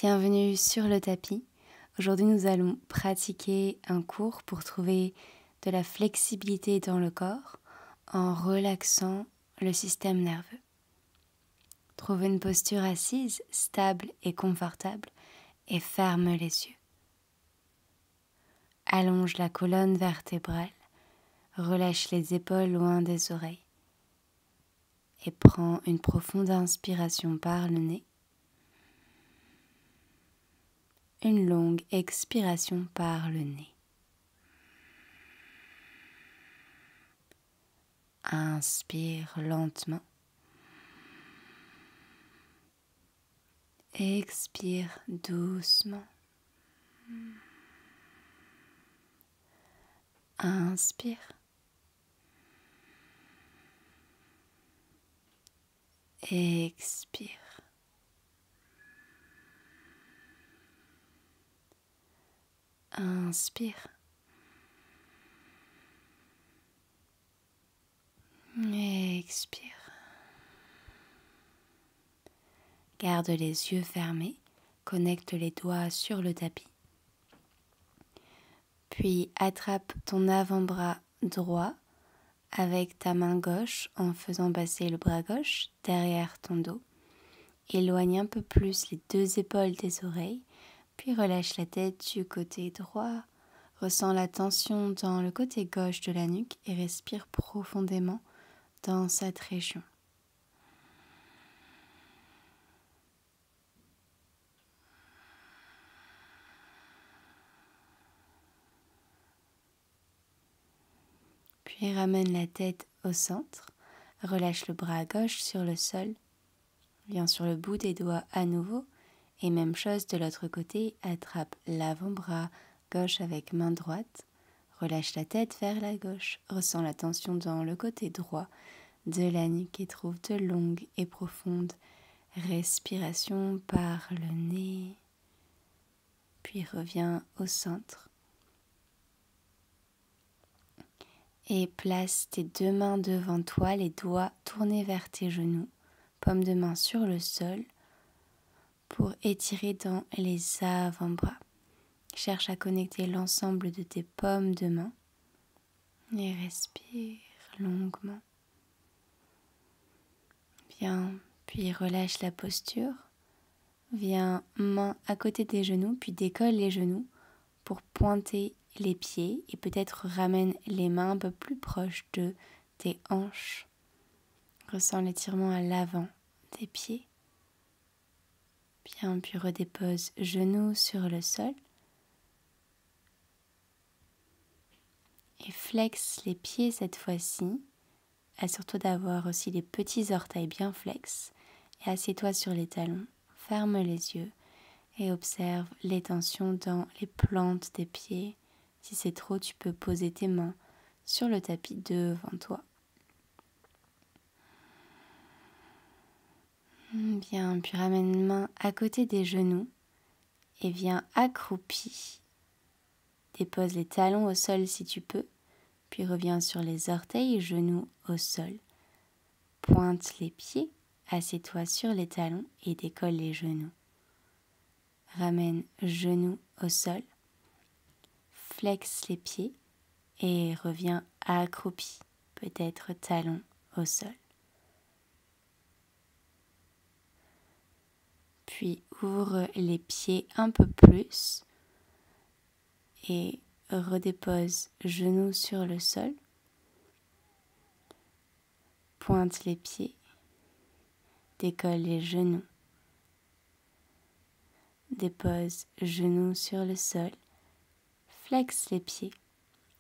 Bienvenue sur le tapis. Aujourd'hui, nous allons pratiquer un cours pour trouver de la flexibilité dans le corps en relaxant le système nerveux. Trouve une posture assise, stable et confortable et ferme les yeux. Allonge la colonne vertébrale, relâche les épaules loin des oreilles et prends une profonde inspiration par le nez. Une longue expiration par le nez. Inspire lentement. Expire doucement. Inspire. Expire. Inspire. Expire. Garde les yeux fermés, connecte les doigts sur le tapis. Puis attrape ton avant-bras droit avec ta main gauche en faisant passer le bras gauche derrière ton dos. Éloigne un peu plus les deux épaules des oreilles, puis relâche la tête du côté droit. Ressens la tension dans le côté gauche de la nuque et respire profondément dans cette région. Puis ramène la tête au centre, relâche le bras gauche sur le sol, viens sur le bout des doigts à nouveau et même chose de l'autre côté, attrape l'avant-bras gauche avec main droite, relâche la tête vers la gauche, ressens la tension dans le côté droit de la nuque et trouve de longues et profondes respirations par le nez, puis reviens au centre. Et place tes deux mains devant toi, les doigts tournés vers tes genoux, paume de main sur le sol, pour étirer dans les avant-bras. Cherche à connecter l'ensemble de tes paumes de main et respire longuement. Bien, puis relâche la posture. Viens main à côté des genoux, puis décolle les genoux pour pointer les pieds et peut-être ramène les mains un peu plus proches de tes hanches. Ressens l'étirement à l'avant des pieds. Bien, puis redépose genoux sur le sol. Et flexe les pieds cette fois-ci. Assure-toi d'avoir aussi les petits orteils bien flex. Et assieds-toi sur les talons. Ferme les yeux et observe les tensions dans les plantes des pieds. Si c'est trop, tu peux poser tes mains sur le tapis devant toi. Bien, puis ramène une main à côté des genoux et viens accroupi. Dépose les talons au sol si tu peux, puis reviens sur les orteils et genoux au sol. Pointe les pieds, assieds-toi sur les talons et décolle les genoux. Ramène genoux au sol, flexe les pieds et reviens accroupi, peut-être talons au sol. Puis ouvre les pieds un peu plus et redépose genoux sur le sol. Pointe les pieds, décolle les genoux. Dépose genoux sur le sol, flexe les pieds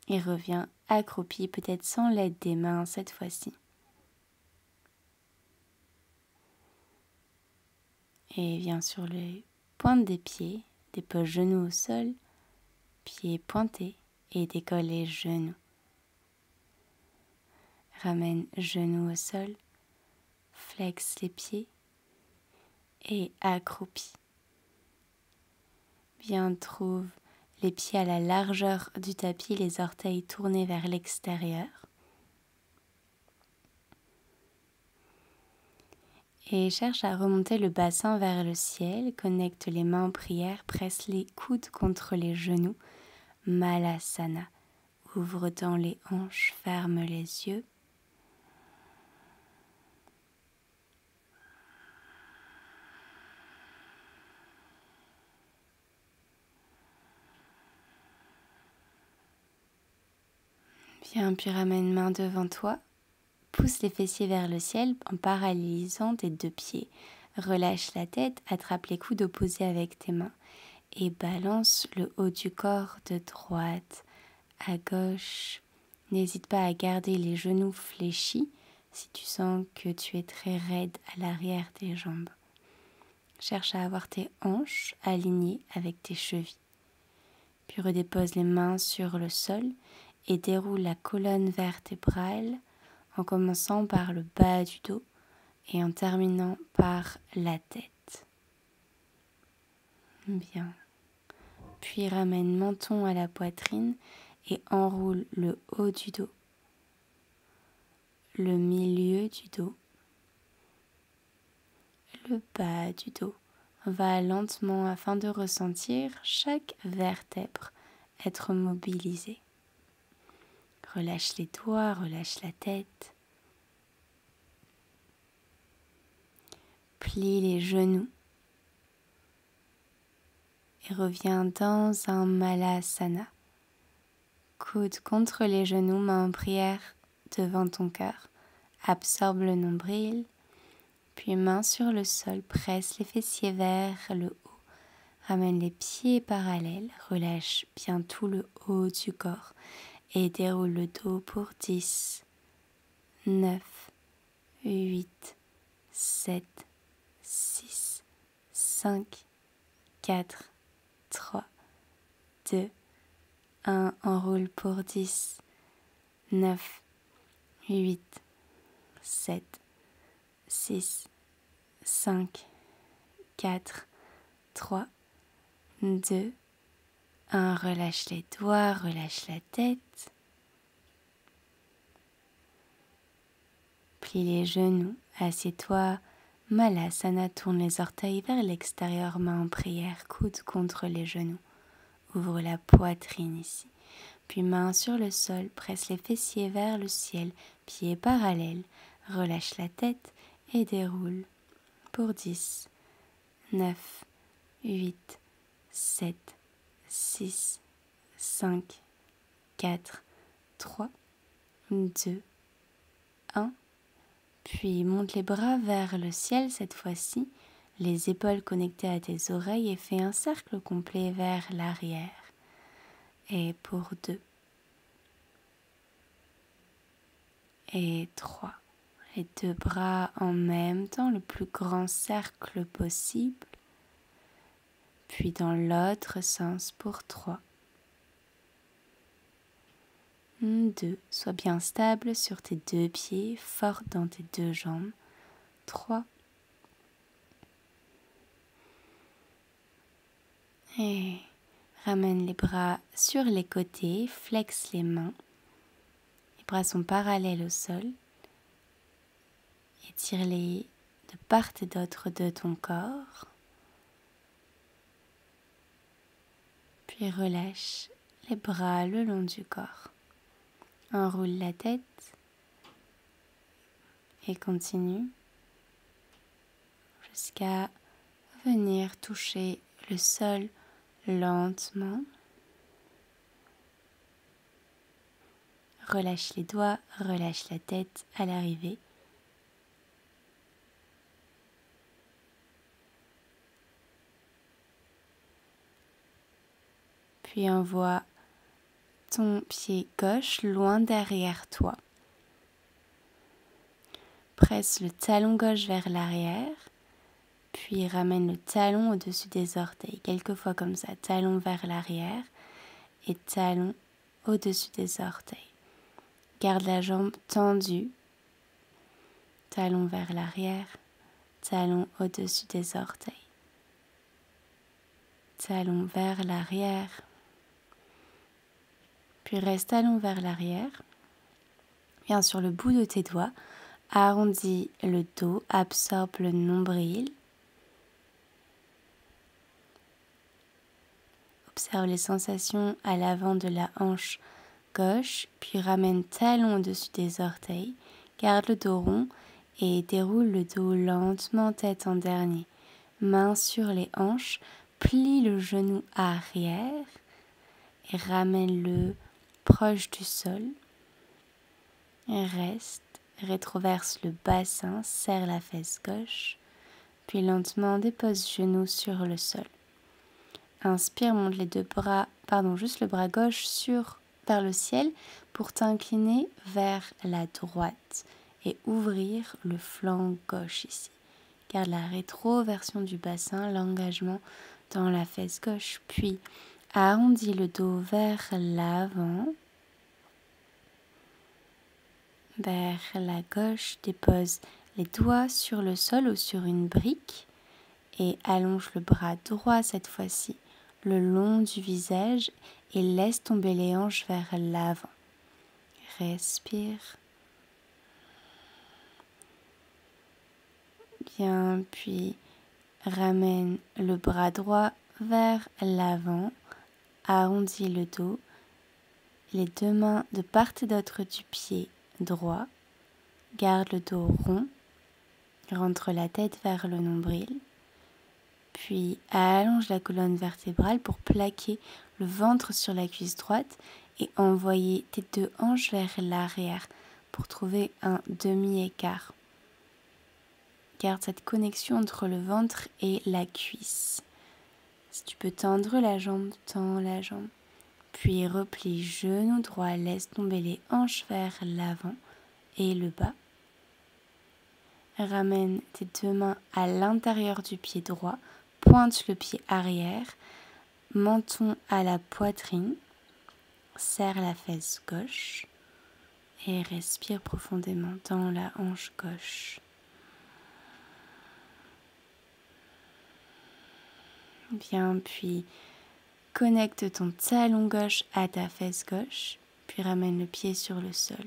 et reviens accroupi, peut-être sans l'aide des mains cette fois-ci. Et viens sur les pointes des pieds, dépose genoux au sol, pieds pointés et décolle les genoux. Ramène genoux au sol, flexe les pieds et accroupi. Bien, trouve les pieds à la largeur du tapis, les orteils tournés vers l'extérieur. Et cherche à remonter le bassin vers le ciel, connecte les mains en prière, presse les coudes contre les genoux, Malasana. Ouvre dans les hanches, ferme les yeux. Bien, puis ramène main devant toi. Pousse les fessiers vers le ciel en parallélisant tes deux pieds. Relâche la tête, attrape les coudes opposés avec tes mains et balance le haut du corps de droite à gauche. N'hésite pas à garder les genoux fléchis si tu sens que tu es très raide à l'arrière des jambes. Cherche à avoir tes hanches alignées avec tes chevilles. Puis redépose les mains sur le sol et déroule la colonne vertébrale en commençant par le bas du dos et en terminant par la tête. Bien. Puis ramène menton à la poitrine et enroule le haut du dos, le milieu du dos, le bas du dos. Va lentement afin de ressentir chaque vertèbre être mobilisée. Relâche les doigts, relâche la tête. Plie les genoux et reviens dans un Malasana. Coude contre les genoux, main en prière devant ton cœur. Absorbe le nombril, puis main sur le sol, presse les fessiers vers le haut. Ramène les pieds parallèles, relâche bien tout le haut du corps et déroule le dos pour 10, 9, 8, 7, 6, 5, 4, 3, 2, 1. Enroule pour 10, 9, 8, 7, 6, 5, 4, 3, 2, 1. Relâche les doigts, relâche la tête. Plie les genoux, assieds-toi. Malasana, tourne les orteils vers l'extérieur, main en prière, coude contre les genoux. Ouvre la poitrine ici. Puis main sur le sol, presse les fessiers vers le ciel, pieds parallèles. Relâche la tête et déroule pour 10, 9, 8, 7, 6, 5, 4, 3, 2, 1. Puis monte les bras vers le ciel cette fois-ci, les épaules connectées à tes oreilles et fais un cercle complet vers l'arrière. Et pour 2. Et 3. Les deux bras en même temps, le plus grand cercle possible. Puis dans l'autre sens pour 3. 2. Sois bien stable sur tes deux pieds, forte dans tes deux jambes. 3. Et ramène les bras sur les côtés, flexe les mains. Les bras sont parallèles au sol. Étire-les de part et d'autre de ton corps. Puis relâche les bras le long du corps. Enroule la tête et continue jusqu'à venir toucher le sol lentement. Relâche les doigts, relâche la tête à l'arrivée. Puis envoie ton pied gauche loin derrière toi. Presse le talon gauche vers l'arrière, puis ramène le talon au-dessus des orteils. Quelquefois comme ça, talon vers l'arrière et talon au-dessus des orteils. Garde la jambe tendue, talon vers l'arrière, talon au-dessus des orteils. Talon vers l'arrière, puis reste talon vers l'arrière. Viens sur le bout de tes doigts, Arrondis le dos, absorbe le nombril. Observe les sensations à l'avant de la hanche gauche, puis ramène talon au-dessus des orteils. Garde le dos rond et déroule le dos lentement, tête en dernier. Main sur les hanches, plie le genou arrière et ramène-le proche du sol. Et reste, rétroverse le bassin, serre la fesse gauche, puis lentement dépose genou sur le sol. Inspire, monte juste le bras gauche vers le ciel pour t'incliner vers la droite et ouvrir le flanc gauche ici. Garde la rétroversion du bassin, l'engagement dans la fesse gauche, puis arrondis le dos vers l'avant, vers la gauche, dépose les doigts sur le sol ou sur une brique et allonge le bras droit cette fois-ci le long du visage et laisse tomber les hanches vers l'avant. Respire. Bien, puis ramène le bras droit vers l'avant, arrondis le dos, les deux mains de part et d'autre du pied droit, garde le dos rond, rentre la tête vers le nombril, puis allonge la colonne vertébrale pour plaquer le ventre sur la cuisse droite et envoyer tes deux hanches vers l'arrière pour trouver un demi-écart. Garde cette connexion entre le ventre et la cuisse. Si tu peux tendre la jambe, tends la jambe. Puis replie genou droit, laisse tomber les hanches vers l'avant et le bas. Ramène tes deux mains à l'intérieur du pied droit, pointe le pied arrière, menton à la poitrine, serre la fesse gauche et respire profondément dans la hanche gauche. Bien, puis connecte ton talon gauche à ta fesse gauche, puis ramène le pied sur le sol.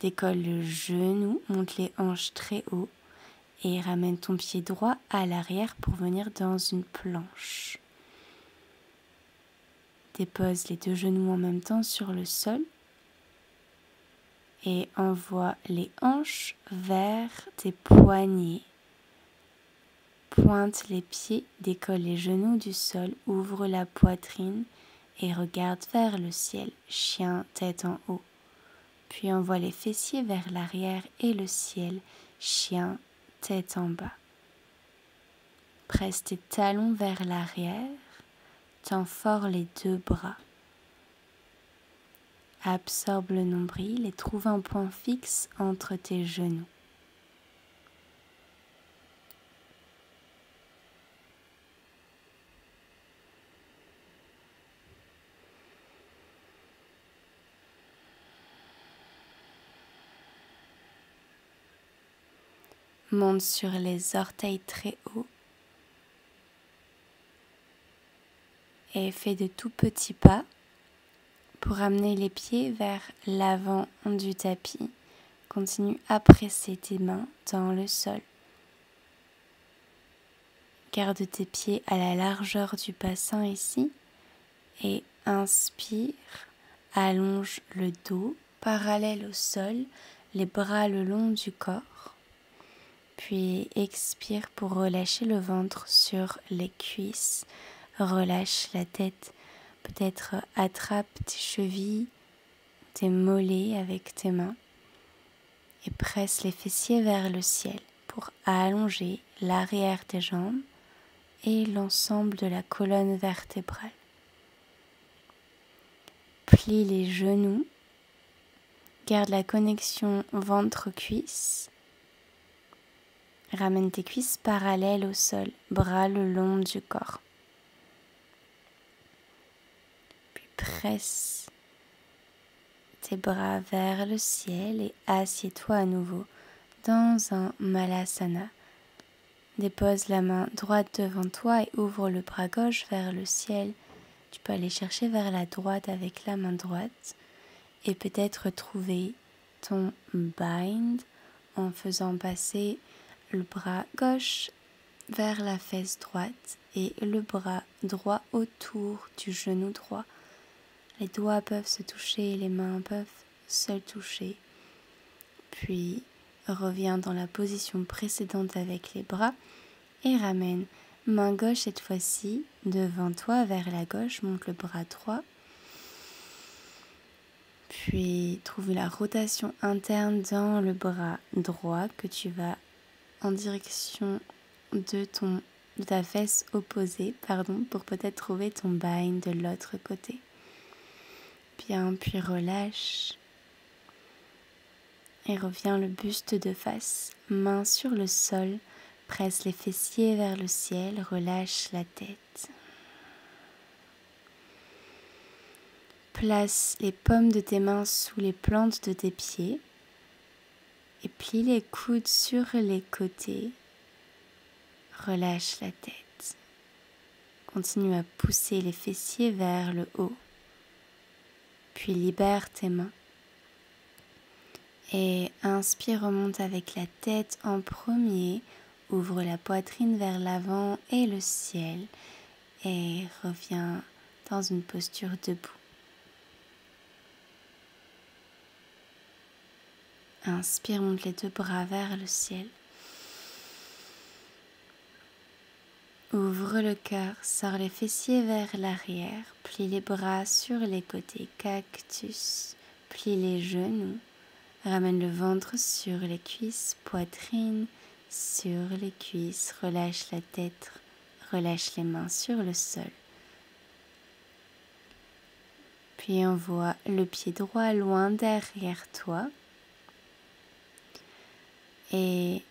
Décolle le genou, monte les hanches très haut et ramène ton pied droit à l'arrière pour venir dans une planche. Dépose les deux genoux en même temps sur le sol et envoie les hanches vers tes poignets. Pointe les pieds, décolle les genoux du sol, ouvre la poitrine et regarde vers le ciel, chien tête en haut. Puis envoie les fessiers vers l'arrière et le ciel, chien tête en bas. Presse tes talons vers l'arrière, tends fort les deux bras. Absorbe le nombril et trouve un point fixe entre tes genoux. Monte sur les orteils très haut et fais de tout petits pas pour amener les pieds vers l'avant du tapis. Continue à presser tes mains dans le sol. Garde tes pieds à la largeur du bassin ici et inspire, allonge le dos parallèle au sol, les bras le long du corps. Puis expire pour relâcher le ventre sur les cuisses. Relâche la tête. Peut-être attrape tes chevilles, tes mollets avec tes mains. Et presse les fessiers vers le ciel pour allonger l'arrière des jambes et l'ensemble de la colonne vertébrale. Plie les genoux. Garde la connexion ventre-cuisse. Ramène tes cuisses parallèles au sol, bras le long du corps. Puis presse tes bras vers le ciel et assieds-toi à nouveau dans un Malasana. Dépose la main droite devant toi et ouvre le bras gauche vers le ciel. Tu peux aller chercher vers la droite avec la main droite et peut-être trouver ton bind en faisant passer le bras gauche vers la fesse droite et le bras droit autour du genou droit. Les doigts peuvent se toucher, les mains peuvent se toucher. Puis reviens dans la position précédente avec les bras et ramène main gauche cette fois-ci devant toi vers la gauche, monte le bras droit. Puis trouve la rotation interne dans le bras droit que tu vas en direction de ta fesse opposée, pour peut-être trouver ton bind de l'autre côté. Bien, puis relâche et reviens le buste de face, main sur le sol, presse les fessiers vers le ciel, relâche la tête. Place les paumes de tes mains sous les plantes de tes pieds et plie les coudes sur les côtés. Relâche la tête. Continue à pousser les fessiers vers le haut. Puis libère tes mains. Et inspire, remonte avec la tête en premier. Ouvre la poitrine vers l'avant et le ciel. Et reviens dans une posture debout. Inspire, monte les deux bras vers le ciel. Ouvre le cœur, sors les fessiers vers l'arrière, plie les bras sur les côtés, cactus, plie les genoux, ramène le ventre sur les cuisses, poitrine sur les cuisses, relâche la tête, relâche les mains sur le sol. Puis envoie le pied droit loin derrière toi et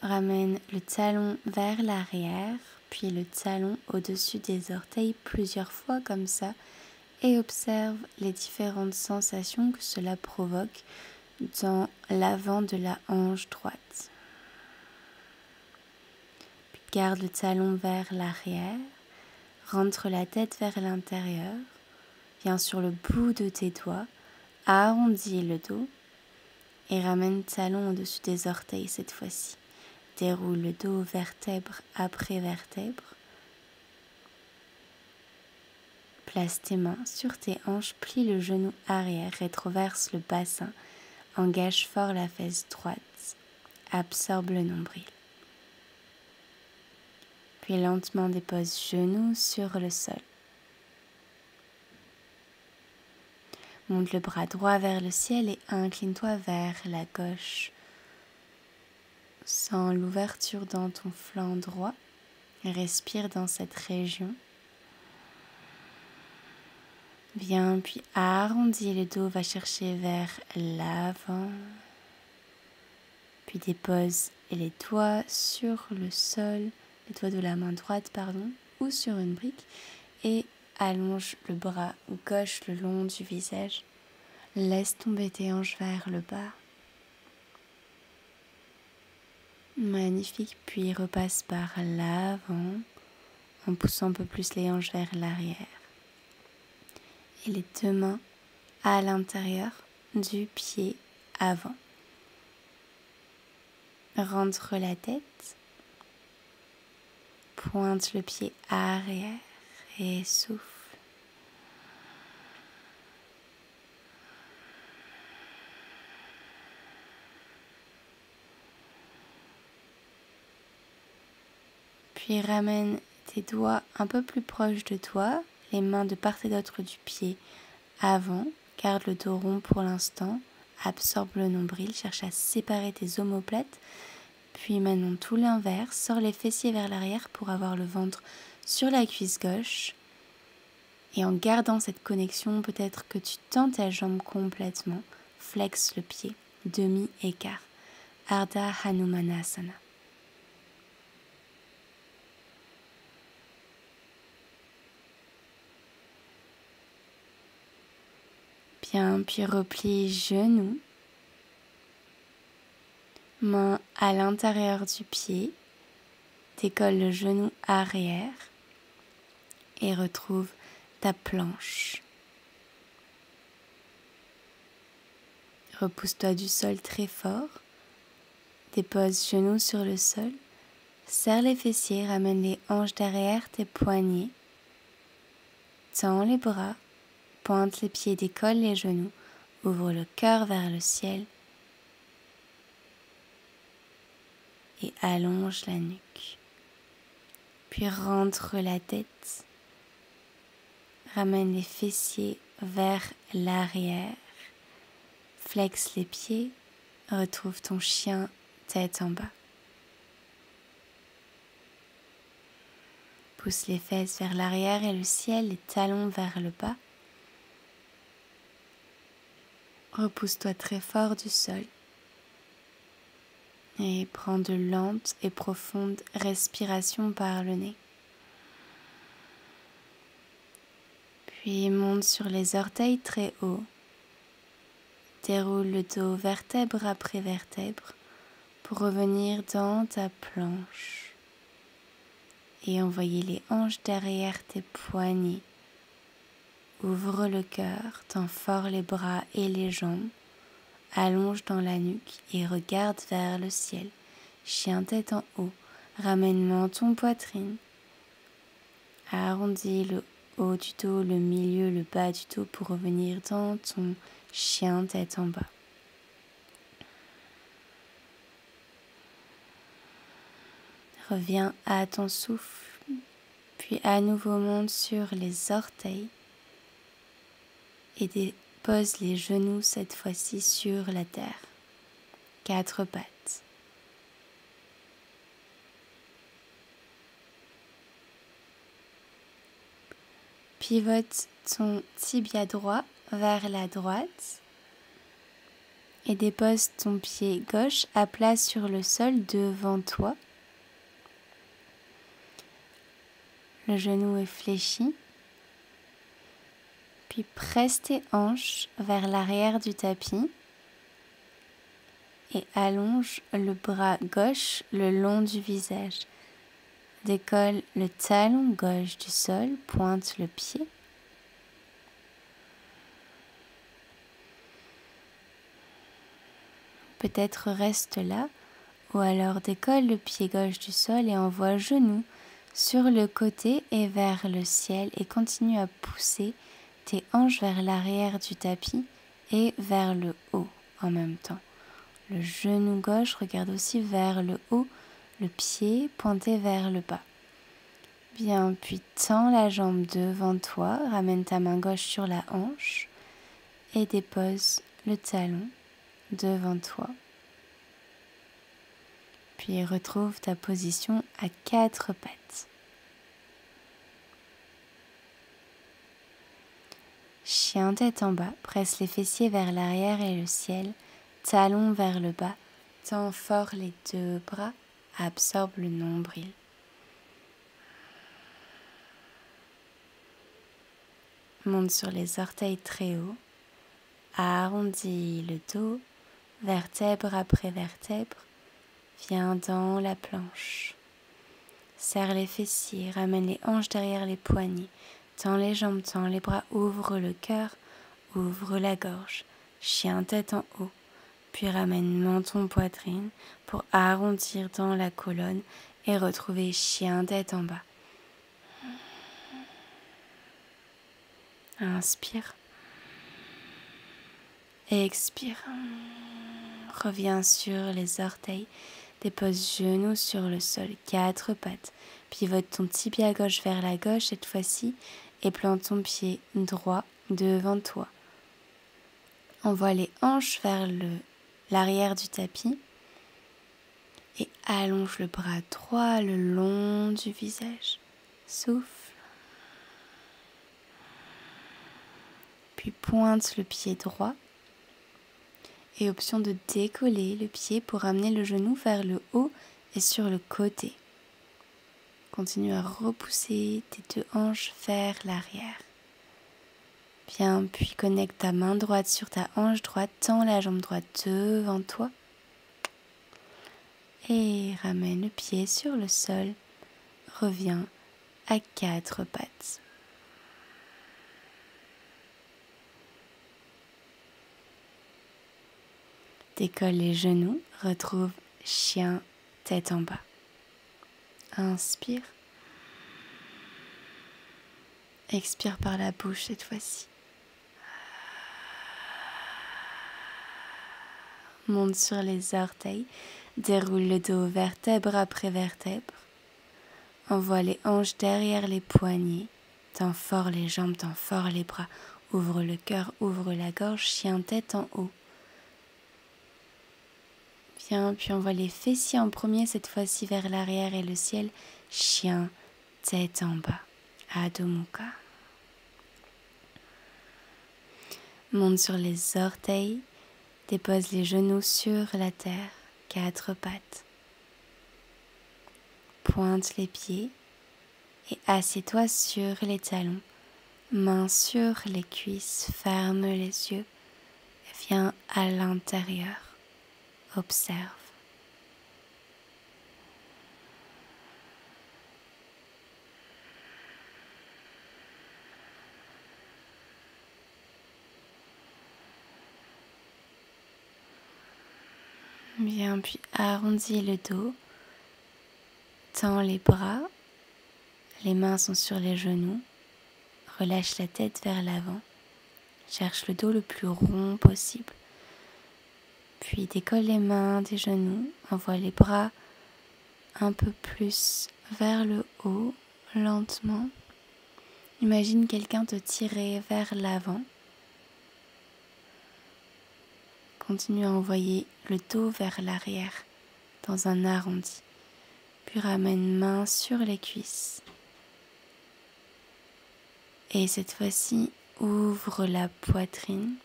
ramène le talon vers l'arrière, puis le talon au-dessus des orteils plusieurs fois comme ça et observe les différentes sensations que cela provoque dans l'avant de la hanche droite. Puis garde le talon vers l'arrière, rentre la tête vers l'intérieur, viens sur le bout de tes doigts, arrondis le dos et ramène le talon au-dessus des orteils cette fois-ci. Déroule le dos vertèbre après vertèbre. Place tes mains sur tes hanches, plie le genou arrière, rétroverse le bassin, engage fort la fesse droite, absorbe le nombril. Puis lentement dépose genou sur le sol. Monte le bras droit vers le ciel et incline-toi vers la gauche. Sens l'ouverture dans ton flanc droit. Respire dans cette région. Viens, puis arrondis le dos, va chercher vers l'avant. Puis dépose les doigts sur le sol, les doigts de la main droite, ou sur une brique. Et allonge le bras gauche le long du visage. Laisse tomber tes hanches vers le bas. Magnifique, puis repasse par l'avant en poussant un peu plus les hanches vers l'arrière. Et les deux mains à l'intérieur du pied avant. Rentre la tête, pointe le pied arrière et souffle. Puis ramène tes doigts un peu plus proches de toi, les mains de part et d'autre du pied avant. Garde le dos rond pour l'instant. Absorbe le nombril, cherche à séparer tes omoplates. Puis maintenant tout l'inverse, sors les fessiers vers l'arrière pour avoir le ventre sur la cuisse gauche. Et en gardant cette connexion, peut-être que tu tends ta jambe complètement. Flexe le pied, demi-écart. Ardha Hanumanasana. Bien, puis replie genoux. Main à l'intérieur du pied. Décolle le genou arrière. Et retrouve ta planche. Repousse-toi du sol très fort. Dépose genoux sur le sol. Serre les fessiers, ramène les hanches derrière tes poignets. Tends les bras, pointe les pieds, décolle les genoux. Ouvre le cœur vers le ciel. Et allonge la nuque. Puis rentre la tête. Ramène les fessiers vers l'arrière. Flexe les pieds. Retrouve ton chien tête en bas. Pousse les fesses vers l'arrière et le ciel, les talons vers le bas. Repousse-toi très fort du sol. Et prends de lentes et profondes respirations par le nez. Puis monte sur les orteils très haut. Déroule le dos vertèbre après vertèbre pour revenir dans ta planche. Et envoyer les hanches derrière tes poignets. Ouvre le cœur, tends fort les bras et les jambes. Allonge dans la nuque et regarde vers le ciel. Chien tête en haut, ramène menton poitrine. Arrondis le haut du dos, le milieu, le bas du dos pour revenir dans ton chien tête en bas. Reviens à ton souffle, puis à nouveau monte sur les orteils et dépose les genoux cette fois-ci sur la terre. 4 pattes. Pivote ton tibia droit vers la droite et dépose ton pied gauche à plat sur le sol devant toi. Le genou est fléchi. Puis presse tes hanches vers l'arrière du tapis et allonge le bras gauche le long du visage. Décolle le talon gauche du sol, pointe le pied. Peut-être reste là, ou alors décolle le pied gauche du sol et envoie genou sur le côté et vers le ciel et continue à pousser tes hanches vers l'arrière du tapis et vers le haut en même temps. Le genou gauche regarde aussi vers le haut, le pied pointé vers le bas. Bien, puis tends la jambe devant toi, ramène ta main gauche sur la hanche et dépose le talon devant toi. Puis retrouve ta position à 4 pattes. Chien tête en bas, presse les fessiers vers l'arrière et le ciel, talons vers le bas, tends fort les 2 bras, absorbe le nombril. Monte sur les orteils très haut, arrondis le dos, vertèbre après vertèbre, viens dans la planche. Serre les fessiers, ramène les hanches derrière les poignets, tends les jambes, tends les bras, ouvre le cœur, ouvre la gorge, chien tête en haut, puis ramène menton poitrine pour arrondir dans la colonne et retrouver chien tête en bas. Inspire. Expire. Reviens sur les orteils. Dépose genoux sur le sol. 4 pattes. Pivote ton tibia gauche vers la gauche cette fois-ci et plante ton pied droit devant toi. Envoie les hanches vers l'arrière du tapis et allonge le bras droit le long du visage. Souffle. Puis pointe le pied droit et option de décoller le pied pour amener le genou vers le haut et sur le côté. Continue à repousser tes 2 hanches vers l'arrière. Bien, puis connecte ta main droite sur ta hanche droite, tends la jambe droite devant toi et ramène le pied sur le sol. Reviens à 4 pattes. Décolle les genoux, retrouve chien, tête en bas. Inspire. Expire par la bouche cette fois-ci. Monte sur les orteils, déroule le dos vertèbre après vertèbre. Envoie les hanches derrière les poignets. Tends fort les jambes, tends fort les bras. Ouvre le cœur, ouvre la gorge, chien tête en haut. Bien, puis envoie les fessiers en premier, cette fois-ci vers l'arrière et le ciel. Chien tête en bas. Adho Mukha. Monte sur les orteils. Dépose les genoux sur la terre, 4 pattes. Pointe les pieds et assieds-toi sur les talons. Mains sur les cuisses, ferme les yeux et viens à l'intérieur. Observe. Bien, puis arrondis le dos, tends les bras, les mains sont sur les genoux, relâche la tête vers l'avant, cherche le dos le plus rond possible, puis décolle les mains des genoux, envoie les bras un peu plus vers le haut, lentement. Imagine quelqu'un te tirer vers l'avant. Continue à envoyer le dos vers l'arrière dans un arrondi. Puis ramène main sur les cuisses. Et cette fois-ci, ouvre la poitrine.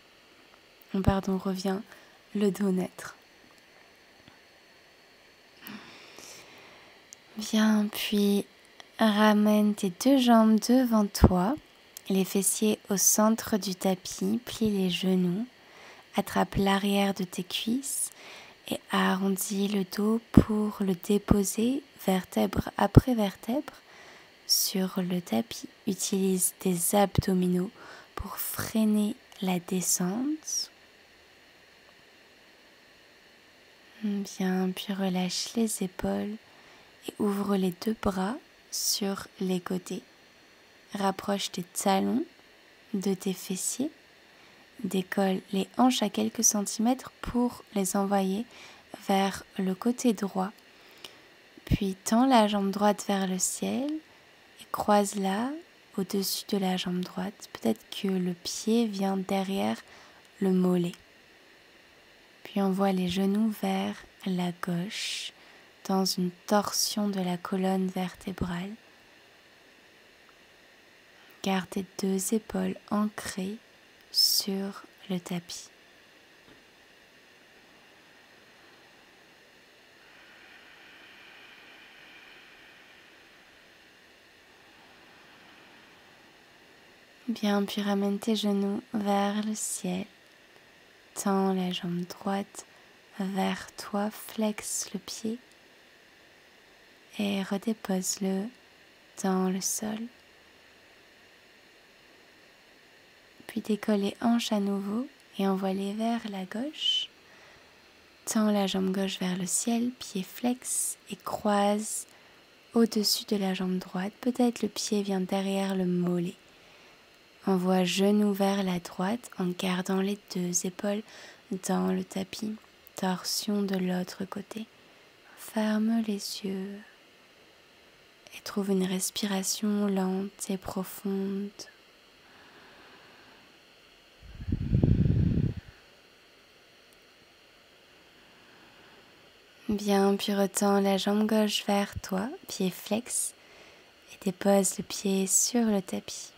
Reviens le dos naître. Bien, puis ramène tes 2 jambes devant toi, les fessiers au centre du tapis, plie les genoux. Attrape l'arrière de tes cuisses et arrondis le dos pour le déposer vertèbre après vertèbre sur le tapis. Utilise tes abdominaux pour freiner la descente. Bien, puis relâche les épaules et ouvre les 2 bras sur les côtés. Rapproche tes talons de tes fessiers. Décolle les hanches à quelques centimètres pour les envoyer vers le côté droit. Puis tends la jambe droite vers le ciel et croise-la au-dessus de la jambe droite. Peut-être que le pied vient derrière le mollet. Puis envoie les genoux vers la gauche dans une torsion de la colonne vertébrale. Garde tes 2 épaules ancrées sur le tapis. Bien, puis ramène tes genoux vers le ciel. Tends la jambe droite vers toi, flexe le pied et redépose-le dans le sol. Puis décolle les hanches à nouveau et envoie-les vers la gauche. Tends la jambe gauche vers le ciel, pied flex et croise au-dessus de la jambe droite. Peut-être le pied vient derrière le mollet. Envoie genou vers la droite en gardant les 2 épaules dans le tapis. Torsion de l'autre côté. Ferme les yeux et trouve une respiration lente et profonde. Bien, puis retends la jambe gauche vers toi, pied flex, et dépose le pied sur le tapis.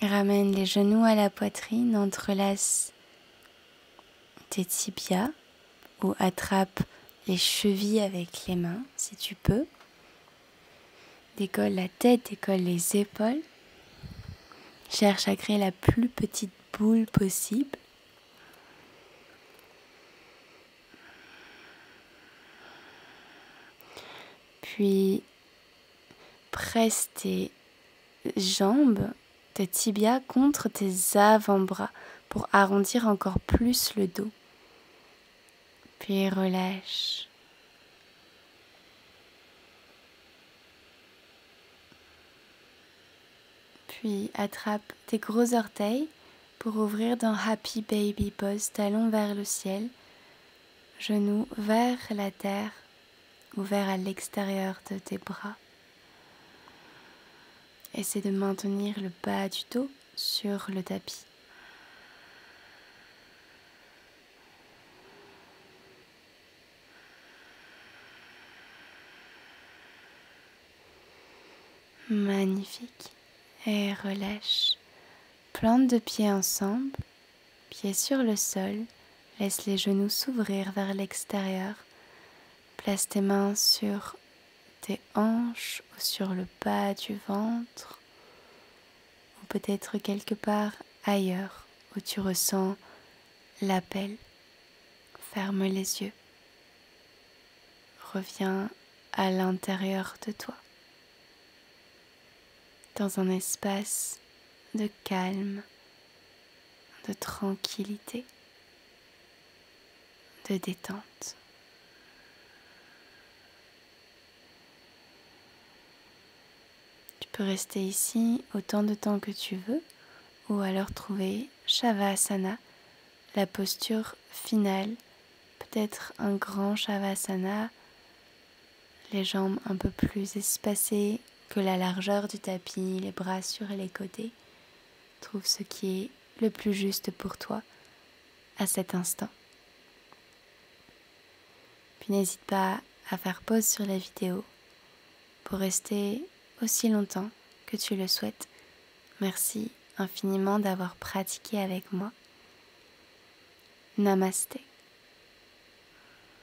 Ramène les genoux à la poitrine, entrelace tes tibias ou attrape les chevilles avec les mains si tu peux. Décolle la tête, décolle les épaules. Cherche à créer la plus petite boule possible. Puis presse tes jambes, tes tibias contre tes avant-bras pour arrondir encore plus le dos. Puis relâche. Puis attrape tes gros orteils pour ouvrir dans Happy Baby Pose, talons vers le ciel, genoux vers la terre, ouverts à l'extérieur de tes bras. Essaie de maintenir le bas du dos sur le tapis. Magnifique. Et relâche. Plante deux pieds ensemble, pieds sur le sol. Laisse les genoux s'ouvrir vers l'extérieur. Place tes mains sur tes hanches ou sur le bas du ventre ou peut-être quelque part ailleurs où tu ressens l'appel. Ferme les yeux. Reviens à l'intérieur de toi, dans un espace de calme, de tranquillité, de détente. Tu peux rester ici autant de temps que tu veux ou alors trouver Shavasana, la posture finale, peut-être un grand Shavasana, les jambes un peu plus espacées que la largeur du tapis, les bras sur les côtés. Trouve ce qui est le plus juste pour toi à cet instant. Puis n'hésite pas à faire pause sur la vidéo pour rester aussi longtemps que tu le souhaites. Merci infiniment d'avoir pratiqué avec moi. Namasté.